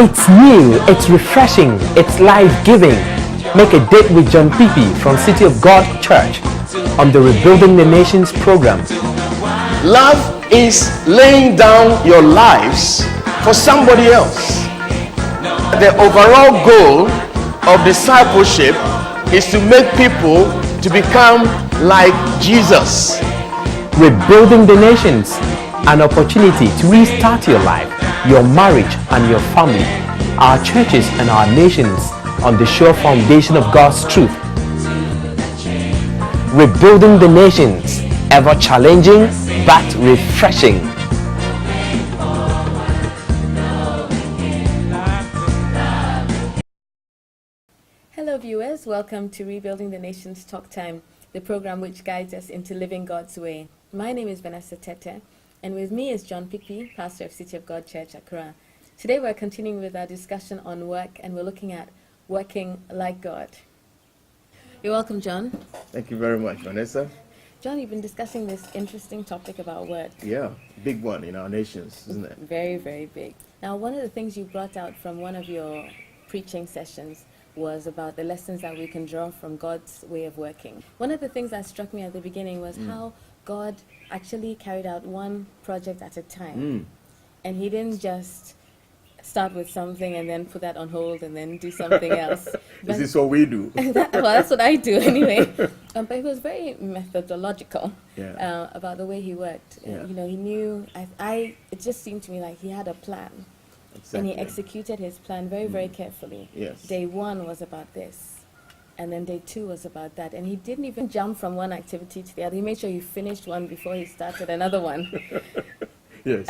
It's new, it's refreshing, it's life-giving. Make a date with John Kpikpi from City of God Church on the Rebuilding the Nations program. Love is laying down your lives for somebody else. The overall goal of discipleship is to make people to become like Jesus. Rebuilding the Nations, an opportunity to restart your life, your marriage and your family, our churches and our nations on the sure foundation of God's truth. Rebuilding the Nations, ever challenging but refreshing. Hello viewers, welcome to Rebuilding the Nations Talk Time, the program which guides us into living God's way. My name is Vanessa Tete, and with me is John Kpikpi, pastor of City of God Church, Accra. Today we're continuing with our discussion on work, and we're looking at working like God. You're welcome, John. Thank you very much, Vanessa. John, you've been discussing this interesting topic about work. Yeah, big one in our nations, isn't it? Very, very big. Now, one of the things you brought out from one of your preaching sessions was about the lessons that we can draw from God's way of working. One of the things that struck me at the beginning was how God actually carried out one project at a time. And he didn't just start with something and then put that on hold and then do something else. Is this what we do? That's what I do anyway. But he was very methodological about the way he worked. Yeah. You know, he knew, it just seemed to me like he had a plan. Exactly. And he executed his plan very, very carefully. Yes. Day one was about this. And then day two was about that. And he didn't even jump from one activity to the other. He made sure he finished one before he started another one. Yes.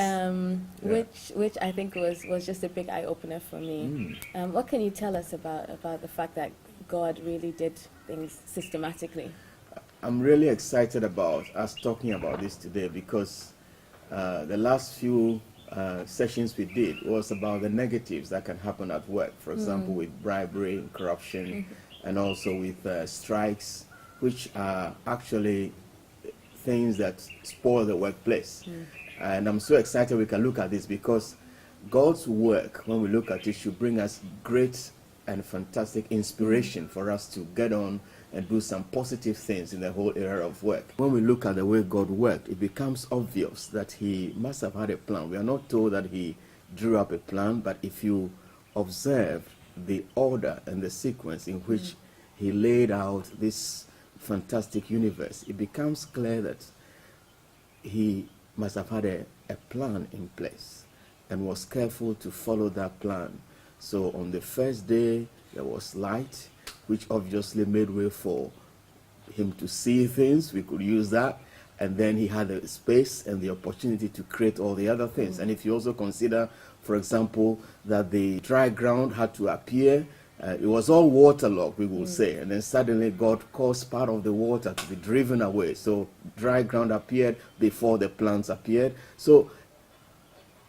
Which I think was just a big eye-opener for me. What can you tell us about the fact that God really did things systematically? I'm really excited about us talking about this today because the last few sessions we did was about the negatives that can happen at work. For example, with bribery, corruption, and also with strikes, which are actually things that spoil the workplace. And I'm so excited we can look at this because God's work, when we look at it, should bring us great and fantastic inspiration for us to get on and do some positive things in the whole area of work. When we look at the way God worked, it becomes obvious that he must have had a plan. We are not told that he drew up a plan, but if you observe the order and the sequence in which he laid out this fantastic universe, it becomes clear that he must have had a plan in place and was careful to follow that plan. So on the first day, there was light, which obviously made way for him to see things. We could use that. And then he had the space and the opportunity to create all the other things. And if you also consider, for example, that the dry ground had to appear, it was all waterlogged, we will say. And then suddenly God caused part of the water to be driven away. So dry ground appeared before the plants appeared. So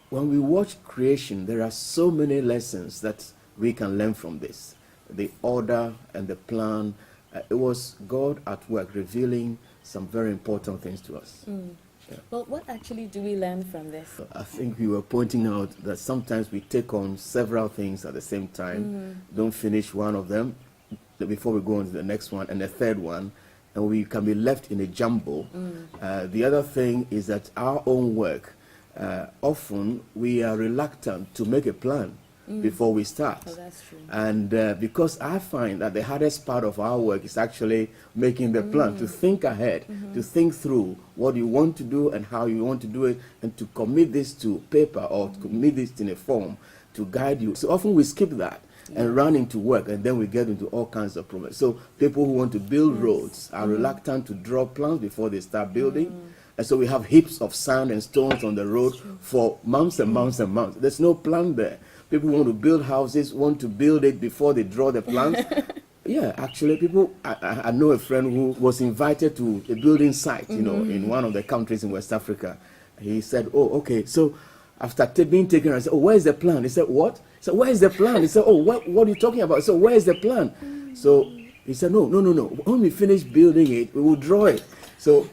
when we watch creation, there are so many lessons that we can learn from this. The order and the plan, it was God at work revealing some very important things to us. Well, what actually do we learn from this? I think we were pointing out that sometimes we take on several things at the same time, don't finish one of them before we go on to the next one and the third one, and we can be left in a jumble. The other thing is that our own work, often we are reluctant to make a plan before we start. Oh, that's true. And because I find that the hardest part of our work is actually making the plan, to think ahead, to think through what you want to do and how you want to do it, and to commit this to paper or to commit this in a form to guide you. So often we skip that and run into work, and then we get into all kinds of problems. So people who want to build roads are reluctant to draw plans before they start building. And so we have heaps of sand and stones on the road for months and months and months. There's no plan there. People want to build houses, want to build it before they draw the plans. Yeah, actually, people, I know a friend who was invited to a building site, you know, in one of the countries in West Africa. He said, oh, okay, so after being taken, I said, oh, where's the plan? He said, what? He said, where's the plan? He said, oh, what are you talking about? So where's the plan? So he said, no. When we finish building it, we will draw it. So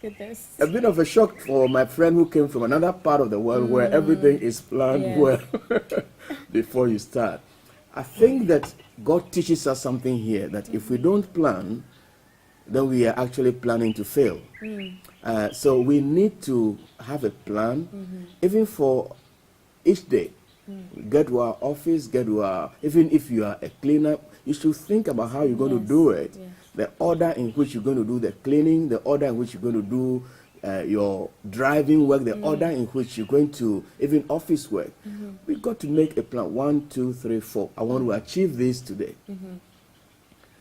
goodness. A bit of a shock for my friend who came from another part of the world where everything is planned well. before you start. I think that God teaches us something here, that if we don't plan, then we are actually planning to fail. So we need to have a plan, even for each day. Get to our office, even if you are a cleaner, you should think about how you're going to do it. Yes. The order in which you're going to do the cleaning, the order in which you're going to do your driving work, the order in which you're going to, even office work. We've got to make a plan. 1, 2, 3, 4. I want to achieve this today.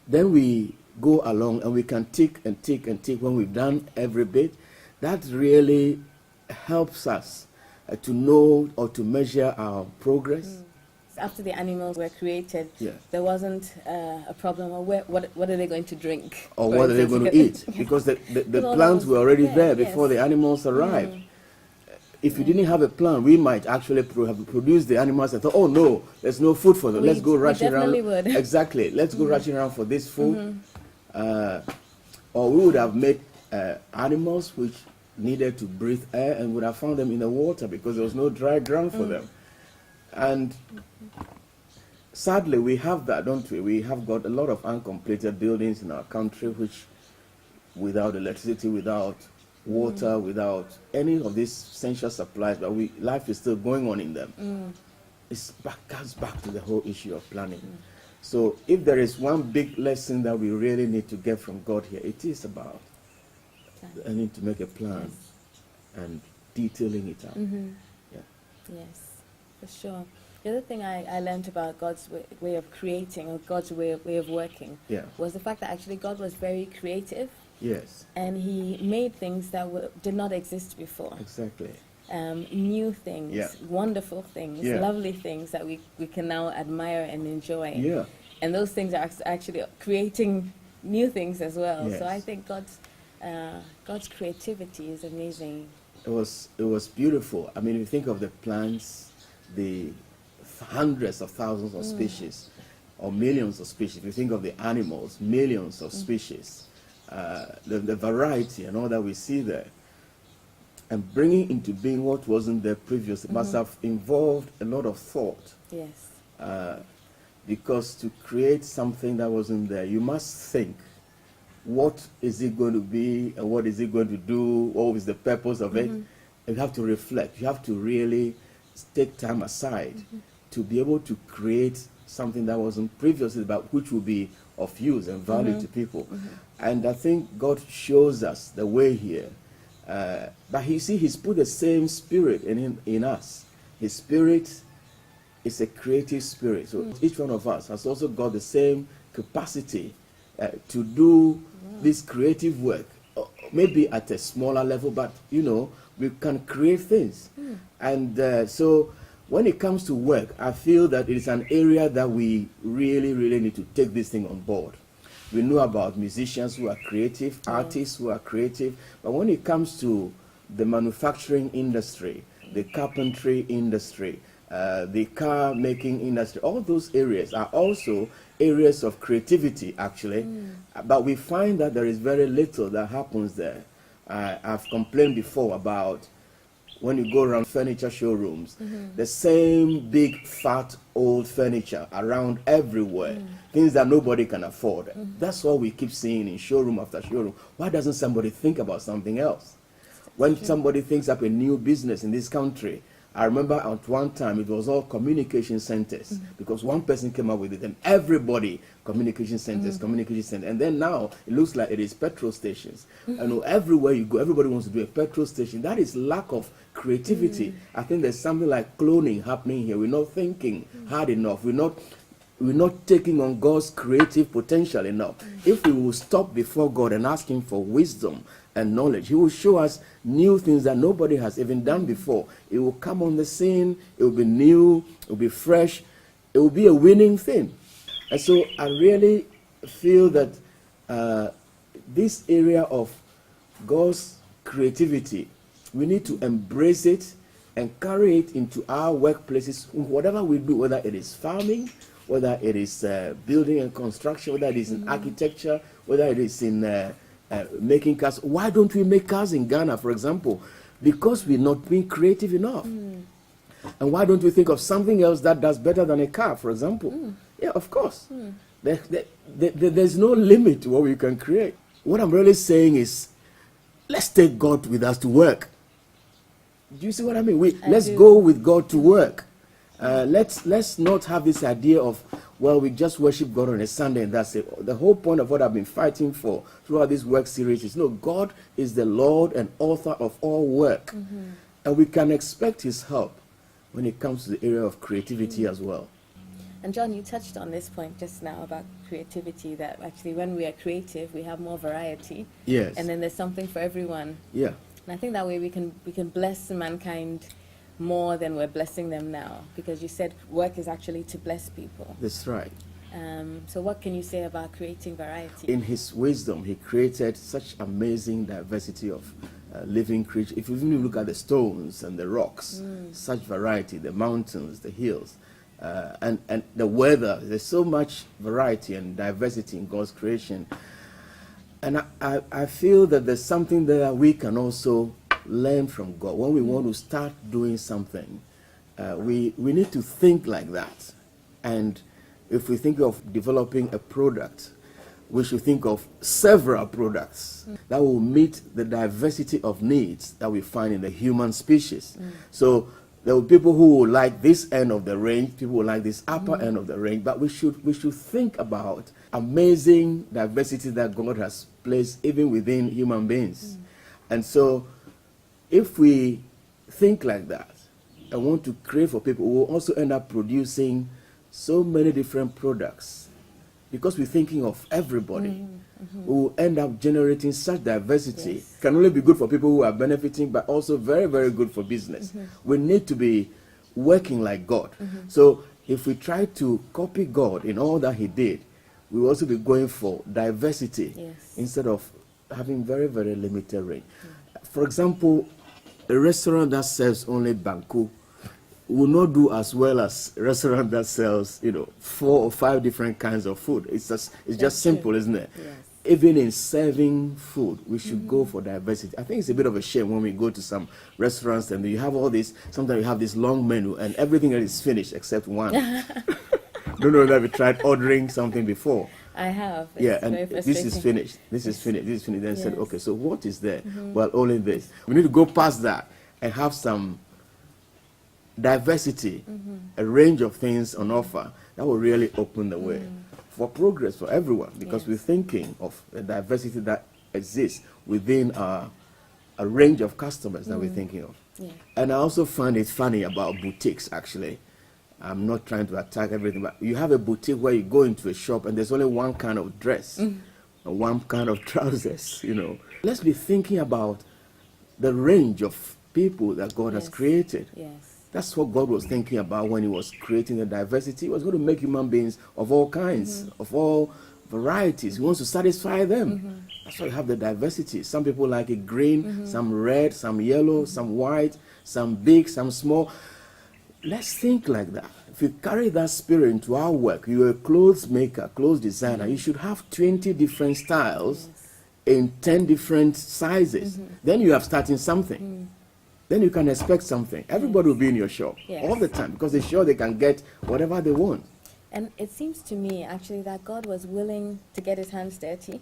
Then we go along and we can tick and tick and tick when we've done every bit. That really helps us to know or to measure our progress. After the animals were created, Yeah. there wasn't a problem of what are they going to drink? Or for what are they instance, going to eat? Because the all plants those were already there, there before yes. the animals arrived. If you didn't have a plan, we might actually have produced the animals and thought, oh no, there's no food for them. Let's go rushing around. definitely would. Exactly. Let's go rushing around for this food. Or we would have made animals which needed to breathe air and would have found them in the water because there was no dry ground for them. And sadly, we have that, don't we? We have got a lot of uncompleted buildings in our country which, without electricity, without water, without any of these essential supplies, but life is still going on in them. It comes back to the whole issue of planning. So if there is one big lesson that we really need to get from God here, it is about I need to make a plan and detailing it out. Yes, for sure. The other thing I learned about God's way of creating, or God's way of working, was the fact that actually God was very creative. Yes. And He made things that did not exist before. Exactly. New things, wonderful things, lovely things that we can now admire and enjoy. Yeah. And those things are actually creating new things as well. Yes. So I think God's creativity is amazing. It was beautiful. I mean, if you think of the plants, the hundreds of thousands of species, or millions of species. If you think of the animals, millions of species. The variety and all that we see there. And bringing into being what wasn't there previously must have involved a lot of thought. Yes. Because to create something that wasn't there, you must think, what is it going to be and what is it going to do? What is the purpose of it? You have to reflect. You have to really take time aside to be able to create something that wasn't previously, but which will be of use and value to people. And I think God shows us the way here. But He's put the same spirit in us. His spirit is a creative spirit. So each one of us has also got the same capacity to do this creative work, maybe at a smaller level, but we can create things. And so when it comes to work, I feel that it is an area that we really, really need to take this thing on board. We know about musicians who are creative, artists who are creative, but when it comes to the manufacturing industry, the carpentry industry, the car making industry, all those areas are also areas of creativity, actually. But we find that there is very little that happens there. I've complained before about when you go around furniture showrooms, the same big, fat, old furniture around everywhere, things that nobody can afford. That's what we keep seeing in showroom after showroom. Why doesn't somebody think about something else? When somebody thinks up a new business in this country, I remember at one time it was all communication centers, because one person came up with it and everybody, communication centers, and then now it looks like it is petrol stations. And everywhere you go, everybody wants to do a petrol station. That is lack of creativity. I think there's something like cloning happening here. We're not thinking hard enough. We're not taking on God's creative potential enough. If we will stop before God and ask Him for wisdom and knowledge, He will show us new things that nobody has even done before. It will come on the scene. It will be new. It will be fresh. It will be a winning thing. And so I really feel that this area of God's creativity, we need to embrace it and carry it into our workplaces, whatever we do, whether it is farming, whether it is building and construction, whether it is in architecture, whether it is in making cars. Why don't we make cars in Ghana, for example? Because we're not being creative enough. And why don't we think of something else that does better than a car, for example? Yeah, of course. There's no limit to what we can create. What I'm really saying is, let's take God with us to work. Do you see what I mean? Let's go with God to work. Let's not have this idea of, well, we just worship God on a Sunday and that's it. The whole point of what I've been fighting for throughout this work series is, no, God is the Lord and author of all work. And we can expect his help when it comes to the area of creativity as well. And John, you touched on this point just now about creativity, that actually when we are creative, we have more variety. Yes. And then there's something for everyone. Yeah. And I think that way we can bless mankind more than we're blessing them now, because you said work is actually to bless people. That's right. So what can you say about creating variety? In his wisdom, he created such amazing diversity of living creatures. If you even look at the stones and the rocks, such variety, the mountains, the hills, and the weather, there's so much variety and diversity in God's creation. And I feel that there's something that we can also learn from God. When we want to start doing something, we need to think like that. And if we think of developing a product, we should think of several products that will meet the diversity of needs that we find in the human species. So there will be people who will like this end of the range, people will like this upper end of the range, but we should think about amazing diversity that God has placed even within human beings. And so if we think like that and want to create for people, we will also end up producing so many different products. Because we're thinking of everybody, we will end up generating such diversity. Yes. Can only be good for people who are benefiting, but also very, very good for business. We need to be working like God. So if we try to copy God in all that he did, we will also be going for diversity instead of having very, very limited range. For example, a restaurant that serves only banku will not do as well as a restaurant that sells, 4 or 5 different kinds of food. It's just simple, isn't it? Yes. Even in serving food, we should go for diversity. I think it's a bit of a shame when we go to some restaurants and you have all this, sometimes you have this long menu and everything is finished except one. Don't know that we tried ordering something before. I have. It's and this is finished. This is finished. This is finished. Then said, okay, so what is there? Well, only this. We need to go past that and have some diversity, a range of things on offer that will really open the way for progress for everyone, because we're thinking of the diversity that exists within a range of customers that we're thinking of. And I also find it funny about boutiques, actually. I'm not trying to attack everything, but you have a boutique where you go into a shop and there's only one kind of dress and one kind of trousers, Let's be thinking about the range of people that God has created. That's what God was thinking about when he was creating the diversity. He was going to make human beings of all kinds, of all varieties. He wants to satisfy them. That's why you have the diversity. Some people like it green, some red, some yellow, some white, some big, some small. Let's think like that. If you carry that spirit into our work, you're a clothes maker, clothes designer, you should have 20 different styles in 10 different sizes. Then you have starting something. Then you can expect something. Everybody will be in your shop all the time because they're sure they can get whatever they want. And it seems to me, actually, that God was willing to get his hands dirty.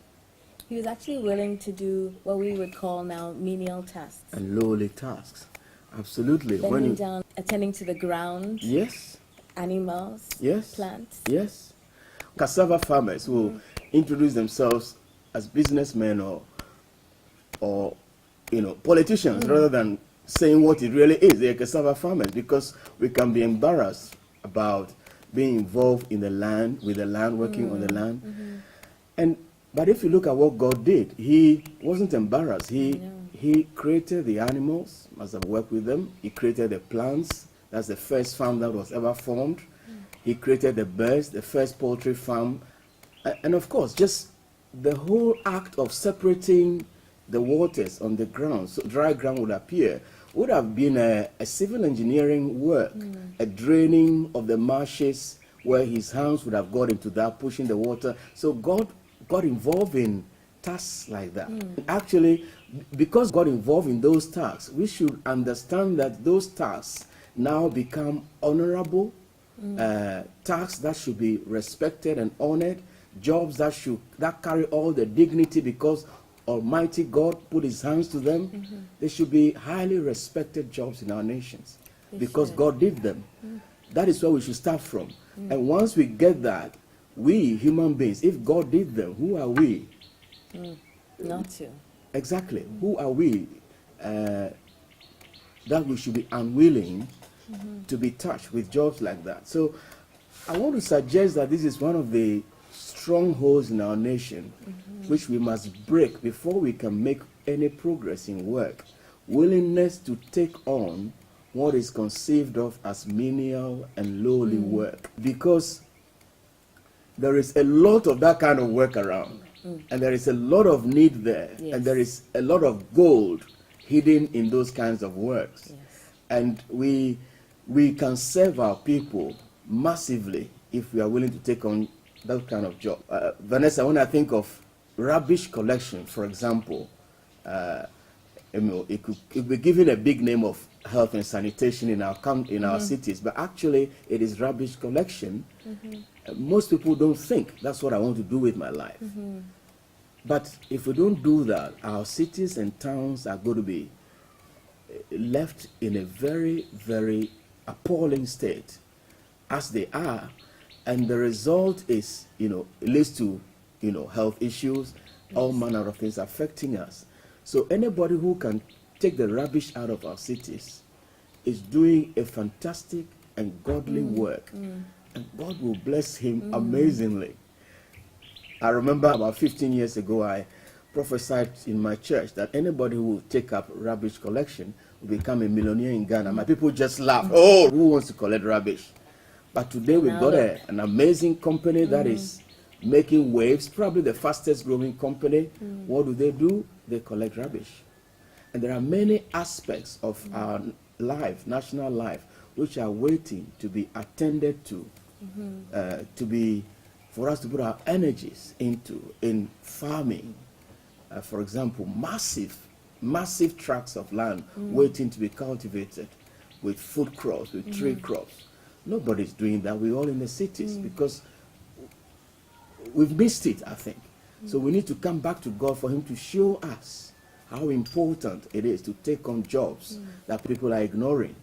He was actually willing to do what we would call now menial tasks. And lowly tasks. Absolutely. Bending down, attending to the ground. Yes. Animals. Yes. Plants. Yes. Cassava farmers who introduce themselves as businessmen or politicians rather than saying what it really is. They're cassava farmers, because we can be embarrassed about being involved in the land, with the land, working on the land. But if you look at what God did, he wasn't embarrassed. He created the animals, must have worked with them. He created the plants. That's the first farm that was ever formed. He created the birds, the first poultry farm. And of course, just the whole act of separating the waters on the ground, so dry ground would appear, would have been a civil engineering work, a draining of the marshes where his hands would have got into that, pushing the water. So God got involved in tasks like that. Actually, because God involved in those tasks, we should understand that those tasks now become honorable, tasks that should be respected and honored, jobs that carry all the dignity because Almighty God put his hands to them. They should be highly respected jobs in our nations because God did them. That is where we should start from. And once we get that, we human beings, if God did them, who are we? Not to. Exactly. Who are we that we should be unwilling to be touched with jobs like that? So I want to suggest that this is one of the strongholds in our nation which we must break before we can make any progress in work. Willingness to take on what is conceived of as menial and lowly work, because there is a lot of that kind of work around, and there is a lot of need there, and there is a lot of gold hidden in those kinds of works. And we can serve our people massively if we are willing to take on that kind of job. Vanessa, when I think of rubbish collection, for example, it could be given a big name of health and sanitation in our cities, but actually it is rubbish collection. Most people don't think that's what I want to do with my life. But if we don't do that, our cities and towns are going to be left in a very, very appalling state as they are, and the result is, it leads to, health issues, all manner of things affecting us. So anybody who can take the rubbish out of our cities is doing a fantastic and godly work, and God will bless him amazingly. I remember about 15 years ago, I prophesied in my church that anybody who will take up rubbish collection will become a millionaire in Ghana. My people just laughed. Oh, who wants to collect rubbish? But today we've got an amazing company that is making waves, probably the fastest growing company. What do? They collect rubbish. And there are many aspects of our life, national life, which are waiting to be attended to, for us to put our energies into in farming. For example, massive tracts of land waiting to be cultivated with food crops, with tree crops. Nobody's doing that. We're all in the cities because we've missed it, I think. So we need to come back to God for him to show us how important it is to take on jobs that people are ignoring.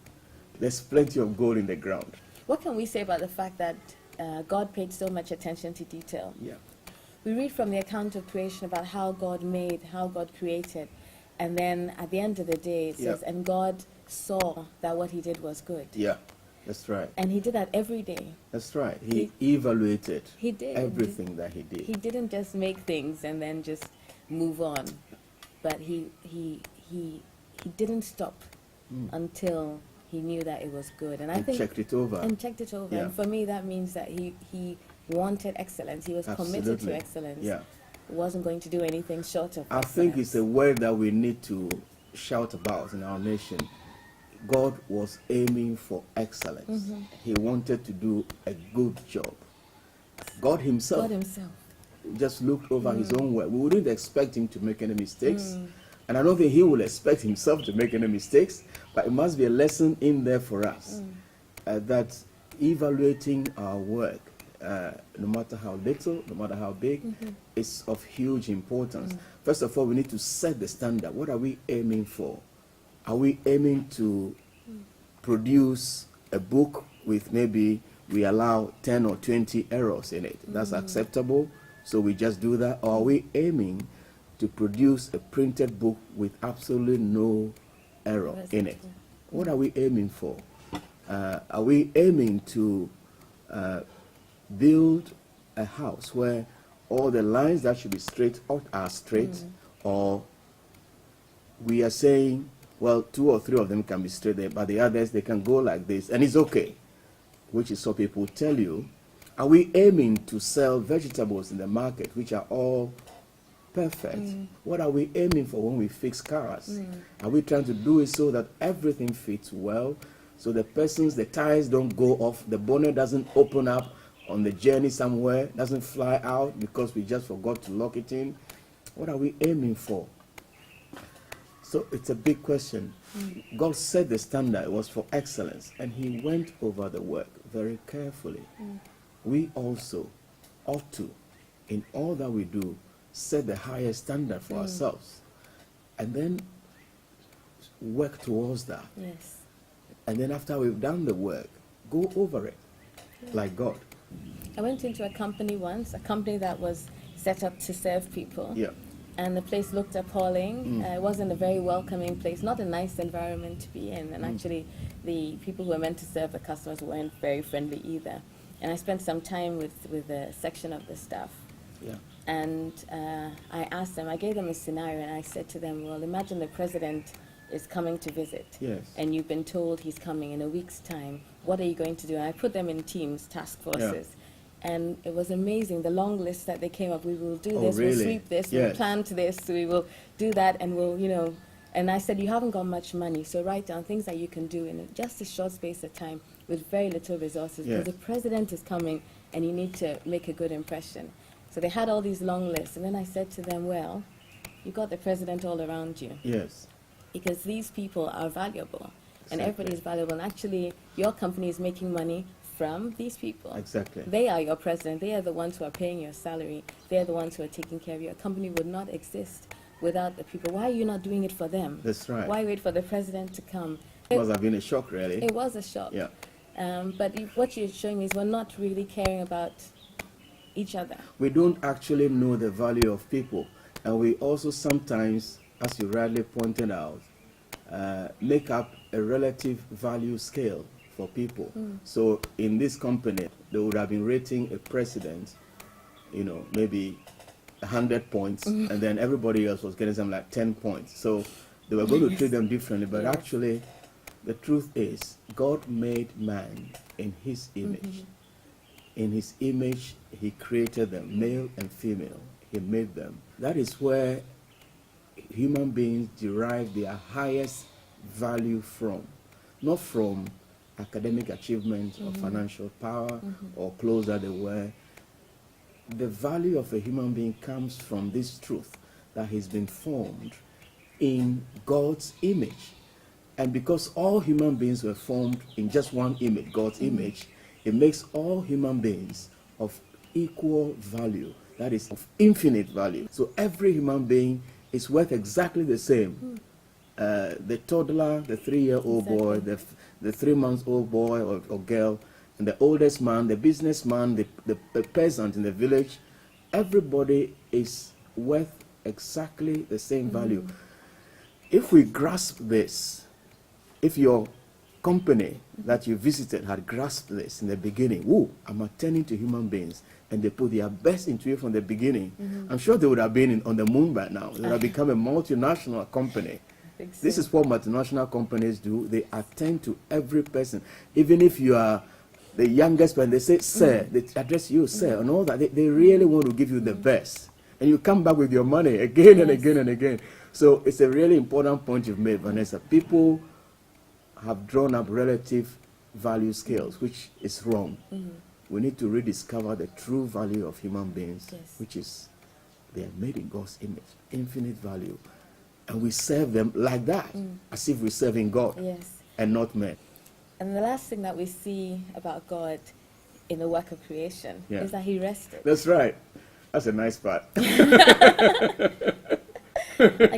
There's plenty of gold in the ground. What can we say about the fact that God paid so much attention to detail? We read from the account of creation about how God made, how God created, and then at the end of the day it says, and God saw that what he did was good. That's right. And he did that every day. That's right. He evaluated everything that he did. He didn't just make things and then just move on, but he didn't stop until he knew that it was good. And I think checked it over. And for me, that means that he wanted excellence. He was committed to excellence. Wasn't going to do anything short of excellence. I think it's a word that we need to shout about in our nation. God was aiming for excellence. He wanted to do a good job. God himself just looked over his own work. We wouldn't expect him to make any mistakes. And I don't think he will expect himself to make any mistakes. But it must be a lesson in there for us that evaluating our work, no matter how little, no matter how big, is of huge importance. First of all, we need to set the standard. What are we aiming for? Are we aiming to produce a book with maybe we allow 10 or 20 errors in it? That's acceptable, so we just do that? Or are we aiming to produce a printed book with absolutely no error in it? What are we aiming for? Are we aiming to build a house where all the lines that should be straight are straight, or we are saying, well, 2 or 3 of them can be straight there, but the others, they can go like this, and it's okay, which is what people tell you. Are we aiming to sell vegetables in the market, which are all perfect? What are we aiming for when we fix cars? Are we trying to do it so that everything fits well, so the tires don't go off, the bonnet doesn't open up on the journey somewhere, doesn't fly out because we just forgot to lock it in? What are we aiming for? So it's a big question. God set the standard, it was for excellence, and he went over the work very carefully. We also ought to, in all that we do, set the highest standard for ourselves, and then work towards that. Yes. And then after we've done the work, go over it like God. I went into a company once, a company that was set up to serve people. Yeah. And the place looked appalling. It wasn't a very welcoming place, not a nice environment to be in. And actually, the people who were meant to serve the customers weren't very friendly either. And I spent some time with a section of the staff. Yeah. And I asked them, I gave them a scenario, and I said to them, well, imagine the president is coming to visit. Yes. And you've been told he's coming in a week's time. What are you going to do? And I put them in teams, task forces. Yeah. And it was amazing, the long list that they came up. We will do Oh, this, really? we'll sweep this, Yes. we'll plant this, we will do that, and we'll, and I said, you haven't got much money, so write down things that you can do in just a short space of time with very little resources, Yes. because the president is coming and you need to make a good impression. So they had all these long lists, and then I said to them, well, you got the president all around you, Yes. because these people are valuable, and Exactly. everybody is valuable, and actually your company is making money from these people. Exactly. They are your president. They are the ones who are paying your salary. They are the ones who are taking care of you. A company would not exist without the people. Why are you not doing it for them? That's right. Why wait for the president to come? It must have been a shock, really. It was a shock. Yeah. But what you're showing me is we're not really caring about each other. We don't actually know the value of people, and we also sometimes, as you rightly pointed out, make up a relative value scale for people. So in this company, they would have been rating a president, maybe 100 points, and then everybody else was getting something like 10 points. So they were going to treat them differently, but actually, the truth is, God made man in his image. In his image, he created them, male and female. He made them. That is where human beings derive their highest value from, not from academic achievement or financial power or clothes that they wear. The value of a human being comes from this truth that he's been formed in God's image. And because all human beings were formed in just one image, God's image, it makes all human beings of equal value, that is, of infinite value. So every human being is worth exactly the same. The toddler, the 3-year-old boy, the 3-month-old boy or girl, and the oldest man, the businessman, the peasant in the village, everybody is worth exactly the same value. If we grasp this, if your company that you visited had grasped this in the beginning, I'm attending to human beings, and they put their best into it from the beginning, I'm sure they would have been on the moon by now. They would have become a multinational company. This is what multinational companies do. They attend to every person. Even if you are the youngest person, they say, sir, they address you, sir, and all that. They really want to give you the best. And you come back with your money again and again and again. So it's a really important point you've made, Vanessa. People have drawn up relative value scales, which is wrong. We need to rediscover the true value of human beings, which is they are made in God's image, infinite value. And we serve them like that, as if we're serving God and not men. And the last thing that we see about God in the work of creation is that he rested. That's right. That's a nice part. I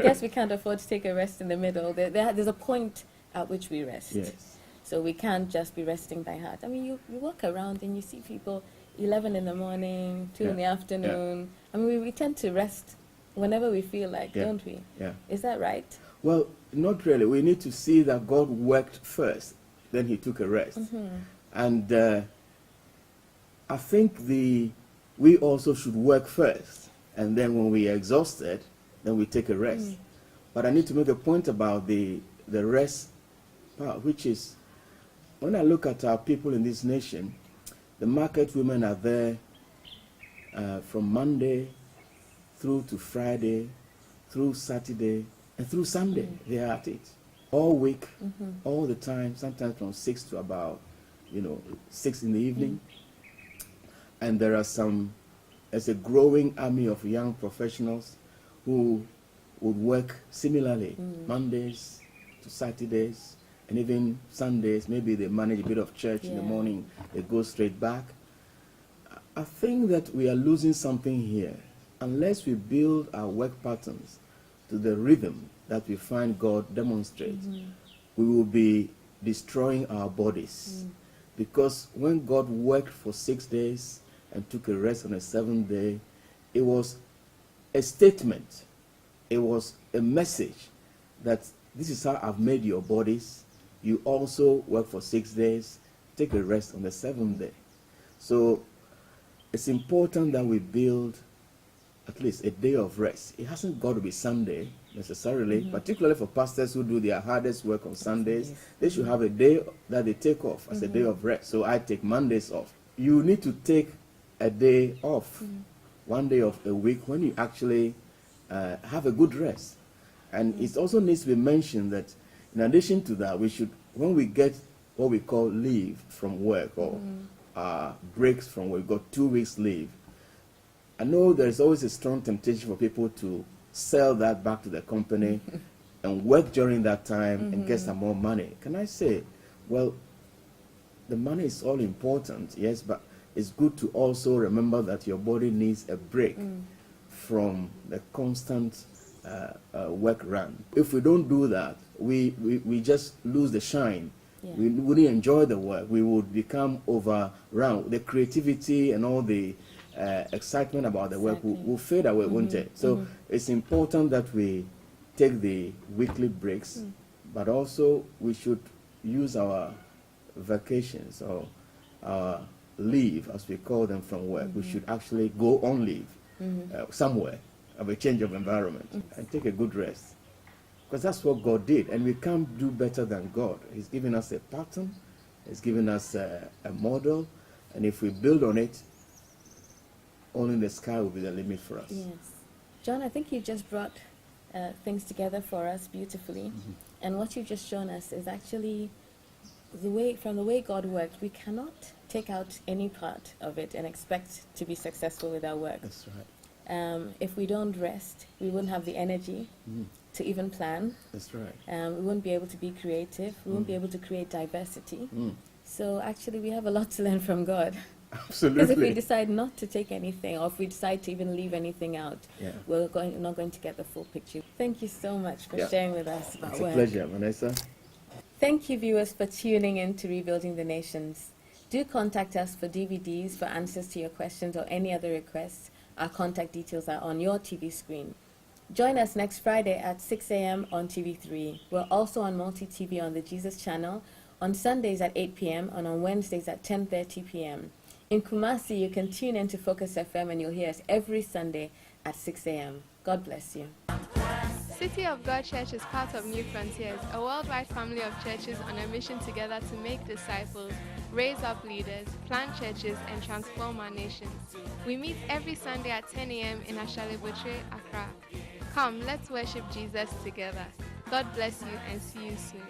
guess we can't afford to take a rest in the middle. There's a point at which we rest. Yes. So we can't just be resting by heart. I mean, you walk around and you see people 11 in the morning, 2 in the afternoon. I mean, we tend to rest whenever we feel like, don't we? Yeah. Is that right? Well, not really. We need to see that God worked first, then he took a rest. And I think we also should work first, and then when we are exhausted, then we take a rest. But I need to make a point about the rest part, which is, when I look at our people in this nation, the market women are there from Monday through to Friday, through Saturday, and through Sunday. They are at it all week, all the time, sometimes from 6 to about 6 in the evening. And there's a growing army of young professionals who would work similarly, Mondays to Saturdays, and even Sundays. Maybe they manage a bit of church in the morning, they go straight back. I think that we are losing something here. Unless we build our work patterns to the rhythm that we find God demonstrate, we will be destroying our bodies. Because when God worked for 6 days and took a rest on the 7th day, it was a statement. It was a message that this is how I've made your bodies. You also work for 6 days, take a rest on the 7th day. So it's important that we build at least a day of rest. It hasn't got to be Sunday necessarily, particularly for pastors who do their hardest work on Sundays. They should have a day that they take off as a day of rest. So I take Mondays off. You need to take a day off, 1 day of a week, when you actually have a good rest. And it also needs to be mentioned that in addition to that, we should, when we get what we call leave from work or breaks from work, we've got 2 weeks leave. I know there's always a strong temptation for people to sell that back to the company and work during that time and get some more money. Can I say, well, the money is all important, yes, but it's good to also remember that your body needs a break from the constant work run. If we don't do that, we just lose the shine. We wouldn't enjoy the work. We would become overrun. The creativity and all the excitement about the work will fade away, won't it? So it's important that we take the weekly breaks, but also we should use our vacations or our leave, as we call them, from work. We should actually go on leave somewhere, have a change of environment, and take a good rest. Because that's what God did, and we can't do better than God. He's given us a pattern, He's given us a model, and if we build on it, only the sky will be the limit for us. Yes. John, I think you just brought things together for us beautifully. And what you've just shown us is actually from the way God worked, we cannot take out any part of it and expect to be successful with our work. That's right. If we don't rest, we wouldn't have the energy to even plan. That's right. We wouldn't be able to be creative. We wouldn't be able to create diversity. So actually, we have a lot to learn from God. Absolutely. Because if we decide not to take anything, or if we decide to even leave anything out, we're not going to get the full picture. Thank you so much for sharing with us about It's work. a pleasure, Vanessa. Thank you, viewers, for tuning in to Rebuilding the Nations. Do contact us for DVDs, for answers to your questions, or any other requests. Our contact details are on your TV screen. Join us next Friday at 6 a.m. on TV3. We're also on Multi-TV on the Jesus channel, on Sundays at 8 p.m. and on Wednesdays at 10:30 p.m. In Kumasi, you can tune in to Focus FM and you'll hear us every Sunday at 6 a.m. God bless you. City of God Church is part of New Frontiers, a worldwide family of churches on a mission together to make disciples, raise up leaders, plant churches, and transform our nation. We meet every Sunday at 10 a.m. in Ashaley Botwe, Accra. Come, let's worship Jesus together. God bless you and see you soon.